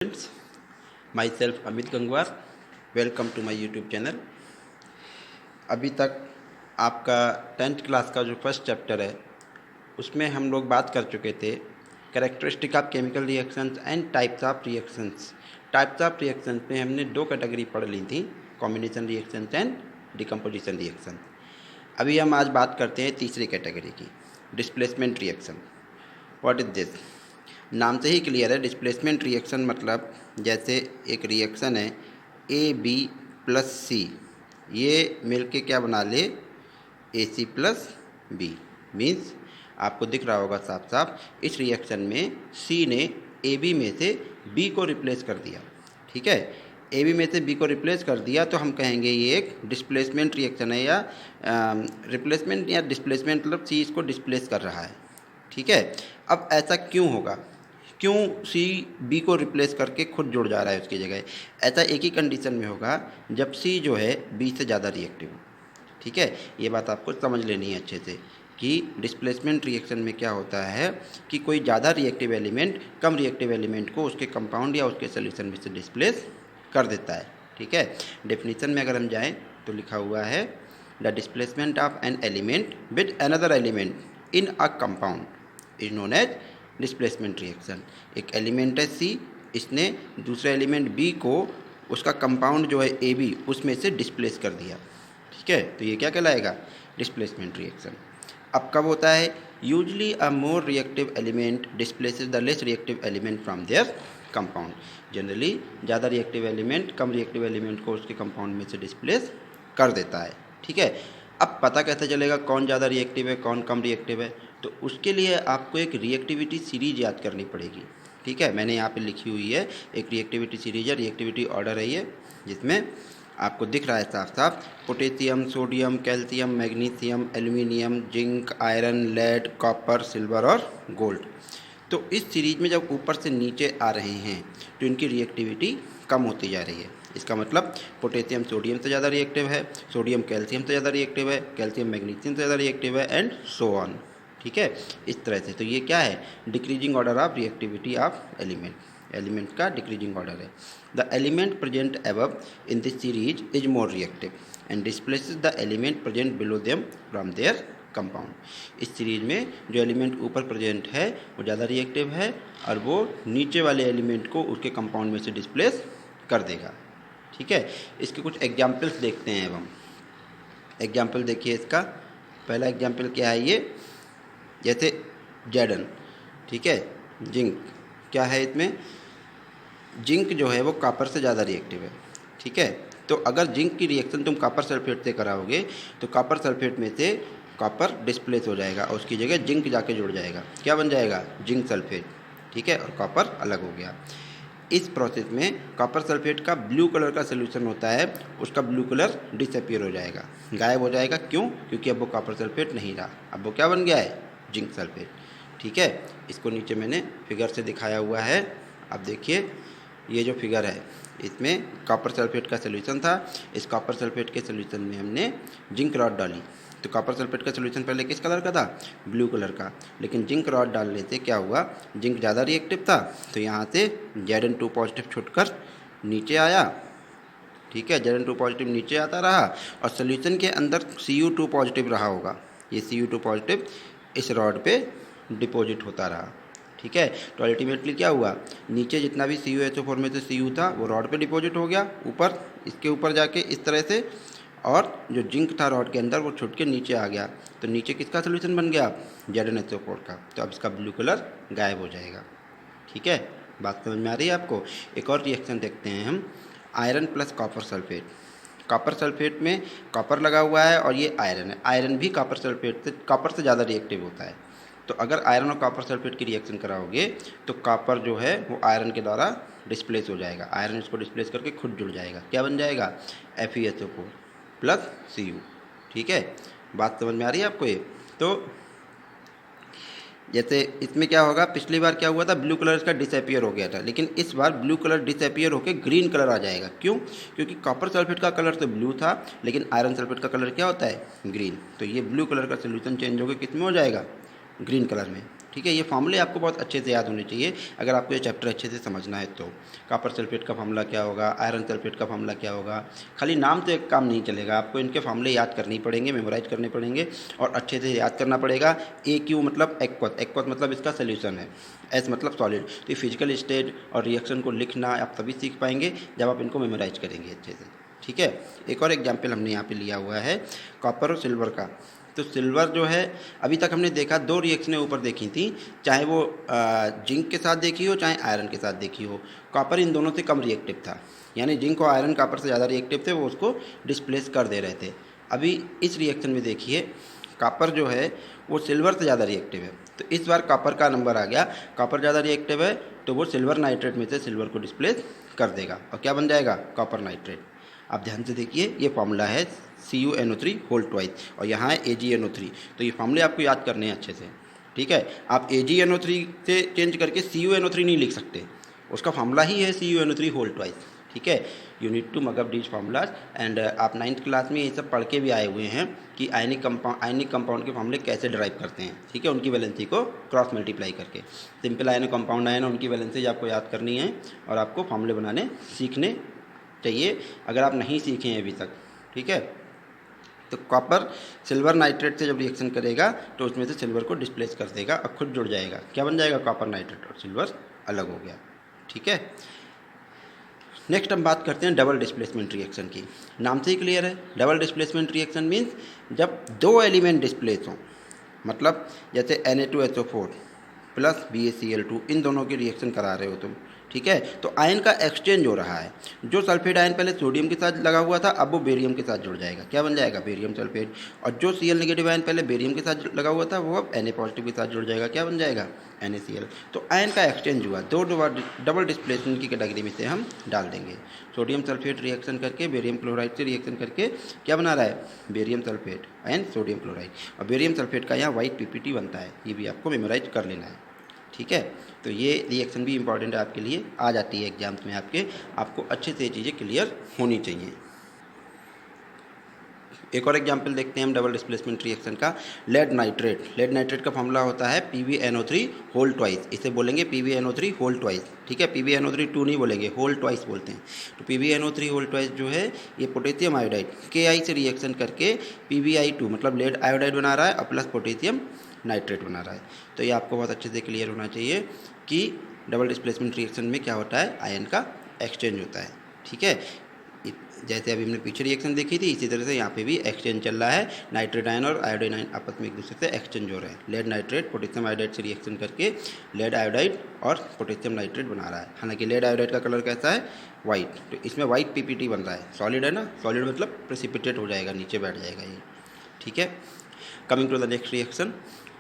Friends, myself Amit Gangwar, welcome to my YouTube channel. अभी तक आपका 10th क्लास का जो फर्स्ट चैप्टर है उसमें हम लोग बात कर चुके थे characteristic of chemical reactions and types of reactions. Types of reactions में हमने दो कैटेगरी पढ़ ली थी, combination reactions and decomposition reaction. अभी हम आज बात करते हैं तीसरी कैटेगरी की, displacement reaction. What is this? नाम से ही क्लियर है, डिस्प्लेसमेंट रिएक्शन मतलब जैसे एक रिएक्शन है ए बी प्लस सी, ये मिलके क्या बना ले, ए सी प्लस बी। मीन्स आपको दिख रहा होगा साफ साफ, इस रिएक्शन में सी ने ए बी में से बी को रिप्लेस कर दिया। ठीक है, ए बी में से बी को रिप्लेस कर दिया तो हम कहेंगे ये एक डिस्प्लेसमेंट रिएक्शन है, या रिप्लेसमेंट या डिस्प्लेसमेंट मतलब सी इसको डिस्प्लेस कर रहा है। ठीक है, अब ऐसा क्यों होगा, क्यों सी बी को रिप्लेस करके खुद जुड़ जा रहा है उसकी जगह? ऐसा एक ही कंडीशन में होगा जब सी जो है बी से ज़्यादा रिएक्टिव हो। ठीक है, ये बात आपको समझ लेनी है अच्छे से कि डिस्प्लेसमेंट रिएक्शन में क्या होता है कि कोई ज़्यादा रिएक्टिव एलिमेंट कम रिएक्टिव एलिमेंट को उसके कंपाउंड या उसके सोल्यूशन में से डिस्प्लेस कर देता है। ठीक है, डेफिनेशन में अगर हम जाएँ तो लिखा हुआ है the displacement of an element with another element in a compound is known as displacement reaction. एक एलिमेंट है सी, इसने दूसरे एलिमेंट बी को उसका कंपाउंड जो है ए बी उसमें से डिस्प्लेस कर दिया। ठीक है, तो ये क्या कहलाएगा, डिस्प्लेसमेंट रिएक्शन। अब कब होता है, usually a more reactive element displaces the less reactive element from there compound. Generally ज़्यादा रिएक्टिव एलिमेंट कम रिएक्टिव एलिमेंट को उसके कंपाउंड में से डिस्प्लेस कर देता है। ठीक है, अब पता कैसे चलेगा कौन ज़्यादा रिएक्टिव है कौन कम रिएक्टिव है? तो उसके लिए आपको एक रिएक्टिविटी सीरीज याद करनी पड़ेगी। ठीक है, मैंने यहाँ पे लिखी हुई है एक रिएक्टिविटी सीरीज है, रिएक्टिविटी ऑर्डर है ये, जिसमें आपको दिख रहा है साफ साफ potassium, sodium, calcium, magnesium, aluminium, zinc, iron, lead, copper, silver और गोल्ड। तो इस सीरीज में जब ऊपर से नीचे आ रहे हैं तो इनकी रिएक्टिविटी कम होती जा रही है। इसका मतलब पोटेशियम सोडियम से ज़्यादा रिएक्टिव है, सोडियम कैल्शियम से ज़्यादा रिएक्टिव है, कैल्शियम मैग्नीशियम से ज़्यादा रिएक्टिव है, एंड सो ऑन। ठीक है, इस तरह से। तो ये क्या है, decreasing order of reactivity of element, element का डिक्रीजिंग ऑर्डर है। The element present above in this series is more reactive and displaces the element present below them from there compound. इस सीरीज में जो एलिमेंट ऊपर present है वो ज़्यादा reactive है और वो नीचे वाले एलिमेंट को उसके कंपाउंड में से डिस्प्लेस कर देगा। ठीक है, इसके कुछ एग्जाम्पल्स देखते हैं। अब हम एग्जाम्पल देखिए इसका। पहला एग्जाम्पल क्या है, ये जैसे जेडन। ठीक है, जिंक क्या है, इसमें जिंक जो है वो कॉपर से ज़्यादा रिएक्टिव है। ठीक है, तो अगर जिंक की रिएक्शन तुम कॉपर सल्फेट से कराओगे तो कॉपर सल्फेट में से कॉपर डिस्प्लेस हो जाएगा और उसकी जगह जिंक जाके जुड़ जाएगा। क्या बन जाएगा, जिंक सल्फेट। ठीक है, और कॉपर अलग हो गया। इस प्रोसेस में कॉपर सल्फेट का ब्लू कलर का सोल्यूशन होता है, उसका ब्लू कलर डिसअपीयर हो जाएगा, गायब हो जाएगा। क्यों? क्योंकि अब वो कॉपर सल्फेट नहीं रहा, अब वो क्या बन गया है, जिंक सल्फेट। ठीक है, इसको नीचे मैंने फिगर से दिखाया हुआ है। अब देखिए ये जो फिगर है इसमें कॉपर सल्फेट का सोल्यूशन था, इस कॉपर सल्फेट के सोल्यूशन में हमने जिंक रॉड डाली। तो कॉपर सल्फेट का सोल्यूशन पहले किस कलर का था, ब्लू कलर का, लेकिन जिंक रॉड डालने से क्या हुआ, जिंक ज़्यादा रिएक्टिव था तो यहाँ से Zn2 पॉजिटिव छूटकर नीचे आया। ठीक है, Zn2 पॉजिटिव नीचे आता रहा और सोल्यूशन के अंदर Cu2 पॉजिटिव रहा होगा। ये Cu2 पॉजिटिव इस रॉड पे डिपॉजिट होता रहा। ठीक है, तो अल्टीमेटली क्या हुआ, नीचे जितना भी CuSO4 में से Cu था वो रॉड पे डिपॉजिट हो गया, ऊपर इसके ऊपर जाके इस तरह से, और जो जिंक था रॉड के अंदर वो छुट के नीचे आ गया। तो नीचे किसका सोल्यूशन बन गया, ZnHO4 का। तो अब इसका ब्लू कलर गायब हो जाएगा। ठीक है, बात समझ में आ रही है आपको? एक और रिएक्शन देखते हैं हम, iron plus copper sulphate. Copper sulphate में कॉपर लगा हुआ है और ये आयरन है, आयरन भी कॉपर सल्फेट से, कॉपर से ज़्यादा रिएक्टिव होता है। तो अगर आयरन और कॉपर सल्फेट की रिएक्शन कराओगे तो कॉपर जो है वो आयरन के द्वारा डिस्प्लेस हो जाएगा, आयरन इसको डिस्प्लेस करके खुद जुड़ जाएगा। क्या बन जाएगा, FeSO4 प्लस Cu। ठीक है, बात समझ में आ रही है आपको ये? तो जैसे इसमें क्या होगा, पिछली बार क्या हुआ था, ब्लू कलर इसका डिसअपियर हो गया था, लेकिन इस बार ब्लू कलर डिसअपियर होकर ग्रीन कलर आ जाएगा। क्यों? क्योंकि कॉपर सल्फेट का कलर तो ब्लू था लेकिन आयरन सल्फेट का कलर क्या होता है, ग्रीन। तो ये ब्लू कलर का सोल्यूशन चेंज होकर किस में हो जाएगा, ग्रीन कलर में। ठीक है, ये फार्मूले आपको बहुत अच्छे से याद होने चाहिए अगर आपको ये चैप्टर अच्छे से समझना है तो। कॉपर सल्फेट का फार्मूला क्या होगा, आयरन सल्फेट का फार्मूला क्या होगा। खाली नाम तो एक काम नहीं चलेगा, आपको इनके फार्मूले याद करने ही पड़ेंगे, मेमोराइज करने पड़ेंगे और अच्छे से याद करना पड़ेगा। AQ मतलब एक्वस, एक्वस मतलब इसका सोल्यूशन है, S मतलब सॉलिड। तो ये फिजिकल स्टेट और रिएक्शन को लिखना आप तभी सीख पाएंगे जब आप इनको मेमोराइज करेंगे अच्छे से। ठीक है, एक और एग्जाम्पल हमने यहाँ पे लिया हुआ है कॉपर और सिल्वर का। तो सिल्वर जो है, अभी तक हमने देखा 2 रिएक्शनें ऊपर देखी थी, चाहे वो जिंक के साथ देखी हो चाहे आयरन के साथ देखी हो। कॉपर इन दोनों से कम रिएक्टिव था, यानी जिंक और आयरन कॉपर से ज़्यादा रिएक्टिव थे, वो उसको डिस्प्लेस कर दे रहे थे। अभी इस रिएक्शन में देखिए कॉपर जो है वो सिल्वर से ज़्यादा रिएक्टिव है, तो इस बार कॉपर का नंबर आ गया, कॉपर ज़्यादा रिएक्टिव है तो वो सिल्वर नाइट्रेट में से सिल्वर को डिस्प्लेस कर देगा और क्या बन जाएगा, कॉपर नाइट्रेट। आप ध्यान से देखिए, ये फार्मूला है CuNO3 होल ट्वाइस और यहाँ है AgNO3। तो ये फार्मूले आपको याद करने हैं अच्छे से। ठीक है, आप AgNO3 से चेंज करके CuNO3 नहीं लिख सकते, उसका फार्मूला ही है CuNO3 होल ट्वाइस। ठीक है, you need to mug up these formulas and आप 9th क्लास में ये सब पढ़ के भी आए हुए हैं कि आयनिक कंपाउंड के फार्मूले कैसे ड्राइव करते हैं। ठीक है, उनकी वैलेंसी को क्रॉस मल्टीप्लाई करके। सिंपल आयनिक कंपाउंड आए ना, उनकी वैलेंसी आपको याद करनी है और आपको फार्मूले बनाने सीखने चाहिए अगर आप नहीं सीखे हैं अभी तक। ठीक है, तो कॉपर सिल्वर नाइट्रेट से जब रिएक्शन करेगा तो उसमें से सिल्वर को डिस्प्लेस कर देगा और खुद जुड़ जाएगा, क्या बन जाएगा, कॉपर नाइट्रेट, और सिल्वर अलग हो गया। ठीक है, नेक्स्ट हम बात करते हैं डबल डिस्प्लेसमेंट रिएक्शन की। नाम से ही क्लियर है, डबल डिस्प्लेसमेंट रिएक्शन मीन्स जब 2 एलिमेंट डिस्प्लेस हों, मतलब जैसे Na2SO4 प्लस BaCl2, इन दोनों की रिएक्शन करा रहे हो तुम। ठीक है, तो आयन का एक्सचेंज हो रहा है। जो सल्फेट आयन पहले सोडियम के साथ लगा हुआ था अब वो बेरियम के साथ जुड़ जाएगा, क्या बन जाएगा, बेरियम सल्फेट। और जो Cl नेगेटिव आयन पहले बेरियम के साथ लगा हुआ था वो अब Na पॉजिटिव के साथ जुड़ जाएगा, क्या बन जाएगा, NaCl। तो आयन का एक्सचेंज हुआ, 2 डबल डिस्प्लेसमेंट की कैटेगरी में से हम डाल देंगे। सोडियम सल्फेट रिएक्शन करके बेरियम क्लोराइड से रिएक्शन करके क्या बना रहा है, barium sulphate and sodium chloride, और बेरियम सल्फेट का यहाँ वाइट PPT बनता है, ये भी आपको मेमोराइज कर लेना है। ठीक है, तो ये रिएक्शन भी इंपॉर्टेंट है आपके लिए, आ जाती है एग्जाम्स में आपको अच्छे से ये चीज़ें क्लियर होनी चाहिए। एक और एग्जाम्पल देखते हैं हम डबल डिस्प्लेसमेंट रिएक्शन का, लेड नाइट्रेट। लेड नाइट्रेट का फॉर्मूला होता है PbNO3 होल ट्वाइस, इसे बोलेंगे PbNO3 होल ट्वाइस। ठीक है, PbNO3 2 नहीं बोलेंगे, होल ट्वाइस बोलते हैं। तो PbNO3 होल ट्वाइस जो है ये पोटेशियम आयोडाइड Ki से रिएक्शन करके PbI2 मतलब लेड आयोडाइड बना रहा है और प्लस पोटेशियम नाइट्रेट बना रहा है। तो ये आपको बहुत अच्छे से क्लियर होना चाहिए कि डबल डिस्प्लेसमेंट रिएक्शन में क्या होता है, आयन का एक्सचेंज होता है। ठीक है, जैसे अभी हमने पीछे रिएक्शन देखी थी इसी तरह से यहाँ पे भी एक्सचेंज चल रहा है, नाइट्रेट आयन और आयोडाइन आयन आपस में एक दूसरे से एक्सचेंज हो रहे हैं। लेड नाइट्रेट पोटेशियम आयोडाइड से रिएक्शन करके लेड आयोडाइड और पोटेशियम नाइट्रेट बना रहा है। हालांकि लेड आयोडाइड का कलर कैसा है, वाइट, तो इसमें वाइट PPT बन रहा है, सॉलिड है ना, सॉलिड मतलब प्रेसिपिटेट हो जाएगा, नीचे बैठ जाएगा ये। ठीक है, coming to the next reaction,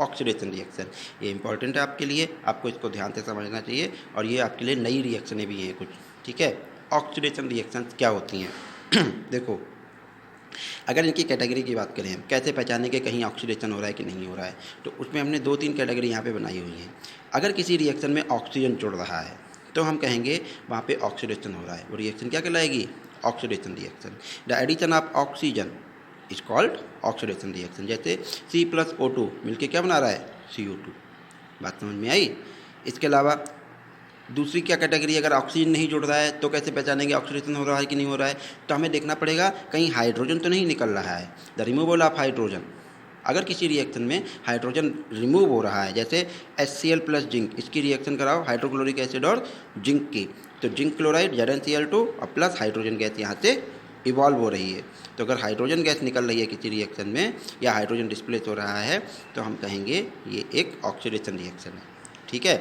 oxidation reaction. ये इंपॉर्टेंट है आपके लिए, आपको इसको ध्यान से समझना चाहिए और ये आपके लिए नई रिएक्शनें भी हैं कुछ। ठीक है, ऑक्सीडेशन रिएक्शन क्या होती हैं देखो, अगर इनकी कैटेगरी की बात करें, हम कैसे पहचानें कि कहीं ऑक्सीडेशन हो रहा है कि नहीं हो रहा है, तो उसमें हमने 2-3 कैटेगरी यहाँ पे बनाई हुई हैं। अगर किसी रिएक्शन में ऑक्सीजन जुड़ रहा है तो हम कहेंगे वहाँ पे ऑक्सीडेशन हो रहा है, वो रिएक्शन क्या कहलाएगी, oxidation reaction. The addition of oxygen is called oxidation reaction. जैसे C + O2 मिलके क्या बना रहा है, CO2। बात समझ में आई। इसके अलावा दूसरी क्या कैटेगरी, अगर ऑक्सीजन नहीं जुड़ रहा है तो कैसे पहचानेंगे ऑक्सीडेशन हो रहा है कि नहीं हो रहा है, तो हमें देखना पड़ेगा कहीं हाइड्रोजन तो नहीं निकल रहा है, द रिमूवल ऑफ हाइड्रोजन। अगर किसी रिएक्शन में हाइड्रोजन रिमूव हो रहा है, जैसे HCl + जिंक, इसकी रिएक्शन कराओ हाइड्रोक्लोरिक एसिड और जिंक की, तो जिंक क्लोराइड ZnCl2 और प्लस हाइड्रोजन गैस यहाँ से इवॉल्व हो रही है। तो अगर हाइड्रोजन गैस निकल रही है किसी रिएक्शन में या हाइड्रोजन डिस्प्लेस हो रहा है तो हम कहेंगे ये एक ऑक्सीडेशन रिएक्शन है। ठीक है,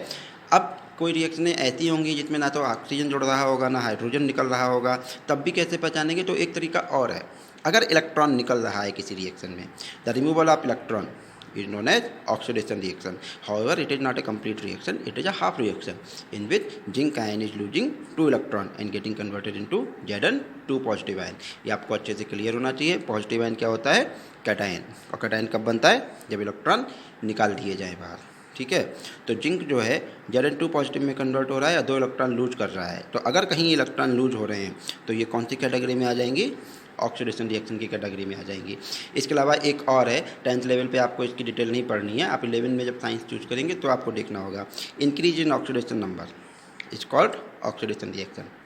अब कोई रिएक्शनें ऐसी होंगी जिसमें ना तो ऑक्सीजन जुड़ रहा होगा ना हाइड्रोजन निकल रहा होगा, तब भी कैसे पहचानेंगे, तो एक तरीका और है, अगर इलेक्ट्रॉन निकल रहा है किसी रिएक्शन में, the removal of electron is known as oxidation reaction. However, it is not a complete reaction, it is a half reaction in which zinc ion is losing 2 electron and getting converted into Zn2 positive ion. ये आपको अच्छे से clear होना चाहिए। Positive ion क्या होता है, cation, और कैटायन कब बनता है, जब इलेक्ट्रॉन निकाल दिए जाए बाहर। ठीक है। तो जिंक जो है Zn2 पॉजिटिव में कन्वर्ट हो रहा है या 2 इलेक्ट्रॉन लूज कर रहा है। तो अगर कहीं इलेक्ट्रॉन लूज हो रहे हैं तो ये कौन सी कैटेगरी में आ जाएंगी, ऑक्सीडेशन रिएक्शन की कैटेगरी में आ जाएंगी। इसके अलावा एक और है, 10th लेवल पे आपको इसकी डिटेल नहीं पढ़नी है, आप 11 में जब साइंस चूज करेंगे तो आपको देखना होगा। Increase in oxidation number is called oxidation reaction.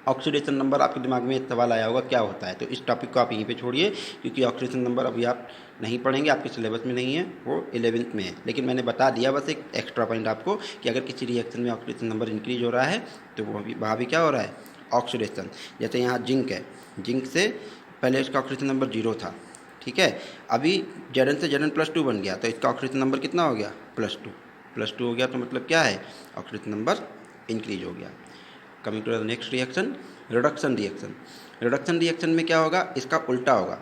Oxidation number आपके दिमाग में एक सवाल आया होगा क्या होता है, तो इस टॉपिक को आप यहीं पे छोड़िए, क्योंकि ऑक्सीडेशन नंबर अभी आप नहीं पढ़ेंगे, आपके सिलेबस में नहीं है, वो 11th में है। लेकिन मैंने बता दिया बस एक एक्स्ट्रा पॉइंट आपको कि अगर किसी रिएक्शन में ऑक्सीडेशन नंबर इंक्रीज हो रहा है तो वहाँ भी क्या हो रहा है, ऑक्सीडेशन। जैसे यहाँ जिंक है, जिंक से पहले इसका ऑक्सीडेशन नंबर 0 था, ठीक है। अभी Zn से Zn+2 बन गया तो इसका ऑक्सीडेशन नंबर कितना हो गया, +2 हो गया। तो मतलब क्या है, ऑक्सीडेशन नंबर इंक्रीज हो गया। Coming to the next reaction, reduction reaction. Reduction reaction में क्या होगा, इसका उल्टा होगा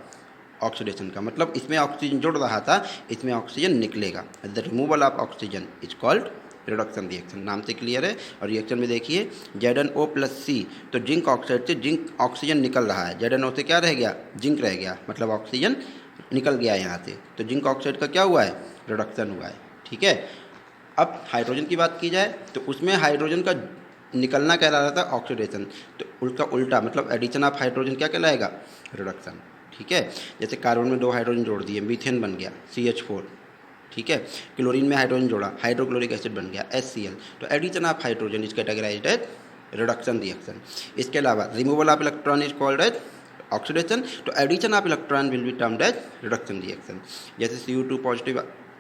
ऑक्सीडेशन का, मतलब इसमें ऑक्सीजन जुड़ रहा था, इसमें ऑक्सीजन निकलेगा। The removal of oxygen is called reduction reaction. नाम से क्लियर है। और रिएक्शन में देखिए ZnO+C, तो जिंक ऑक्साइड से जिंक ऑक्सीजन निकल रहा है, ZnO से क्या रह गया, जिंक रह गया, मतलब ऑक्सीजन निकल गया यहाँ से। तो जिंक ऑक्साइड का क्या हुआ है, रिडक्शन हुआ है, ठीक है। अब हाइड्रोजन की बात की जाए तो उसमें हाइड्रोजन का निकलना कहलाता था ऑक्सीडेशन, तो उसका उल्टा मतलब एडिशन ऑफ हाइड्रोजन क्या कहलाएगा, रिडक्शन, ठीक है। जैसे कार्बन में 2 हाइड्रोजन जोड़ दिए, मीथेन बन गया CH4, ठीक है। क्लोरीन में हाइड्रोजन जोड़ा, हाइड्रोक्लोरिक एसिड बन गया HCl। तो addition of hydrogen is categorised as reduction reaction. इसके अलावा removal of electron is called as oxidation, तो addition of electron will be termed as reduction reaction. जैसे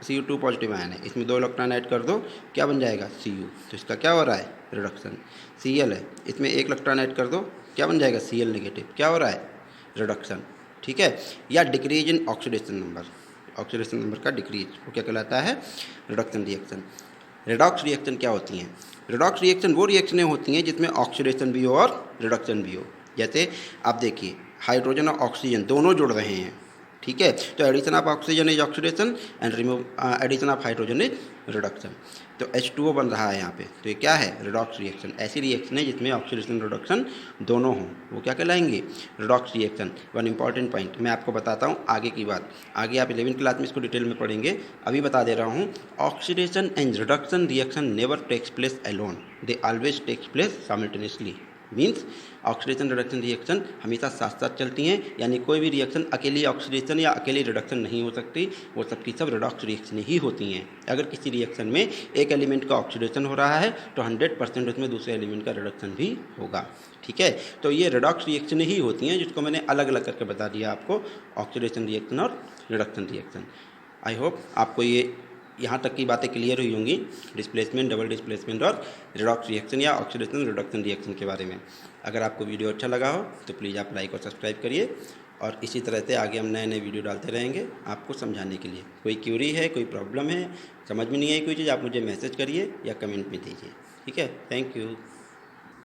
Cu2 पॉजिटिव आयन है, इसमें 2 इलेक्ट्रॉन ऐड कर दो, क्या बन जाएगा, Cu, तो इसका क्या हो रहा है, रिडक्शन। Cl है, इसमें 1 इलेक्ट्रॉन ऐड कर दो, क्या बन जाएगा, Cl नेगेटिव, क्या हो रहा है, रिडक्शन, ठीक है। या decrease in oxidation number, oxidation number का डिक्रीज, वो क्या कहलाता है, रिडक्शन रिएक्शन। रेडॉक्स रिएक्शन क्या होती हैं, रेडॉक्स रिएक्शन वो रिएक्शनें होती हैं जिसमें ऑक्सीडेशन भी हो और रिडक्शन भी हो। जैसे आप देखिए हाइड्रोजन और ऑक्सीजन दोनों जुड़ रहे हैं, ठीक है। तो addition of oxygen is oxidation and addition of hydrogen is reduction. तो H2O बन रहा है यहाँ पे, तो ये क्या है, रिडॉक्स रिएक्शन। ऐसी रिएक्शन है जिसमें ऑक्सीडेशन रिडक्शन दोनों हों, वो क्या कहलाएंगे, redox reaction. One important point मैं आपको बताता हूँ आगे की बात, आगे आप 11th क्लास में इसको डिटेल में पढ़ेंगे, अभी बता दे रहा हूँ। Oxidation and reduction reaction never takes place alone, they always takes place simultaneously. Means oxidation reduction reaction हमेशा साथ साथ चलती हैं, यानी कोई भी रिएक्शन अकेली ऑक्सीडेशन या अकेली रिडक्शन नहीं हो सकती, वो सब की सब रिडॉक्स रिएक्शन ही होती हैं। अगर किसी रिएक्शन में एक एलिमेंट का ऑक्सीडेशन हो रहा है तो 100% उसमें दूसरे एलिमेंट का रिडक्शन भी होगा, ठीक है। तो ये रिडॉक्स रिएक्शन ही होती हैं, जिसको मैंने अलग अलग करके बता दिया आपको, ऑक्सीडेशन रिएक्शन और रिडक्शन रिएक्शन। आई होप आपको ये यहाँ तक की बातें क्लियर हुई होंगी, डिस्प्लेसमेंट, डबल डिस्प्लेसमेंट और रिडॉक्स रिएक्शन या ऑक्सीडेशन रिडक्शन रिएक्शन के बारे में। अगर आपको वीडियो अच्छा लगा हो तो प्लीज़ आप लाइक और सब्सक्राइब करिए, और इसी तरह से आगे हम नए नए वीडियो डालते रहेंगे आपको समझाने के लिए। कोई क्यूरी है, कोई प्रॉब्लम है, समझ में नहीं आई कोई चीज़, आप मुझे मैसेज करिए या कमेंट में दीजिए, ठीक है। Thank you.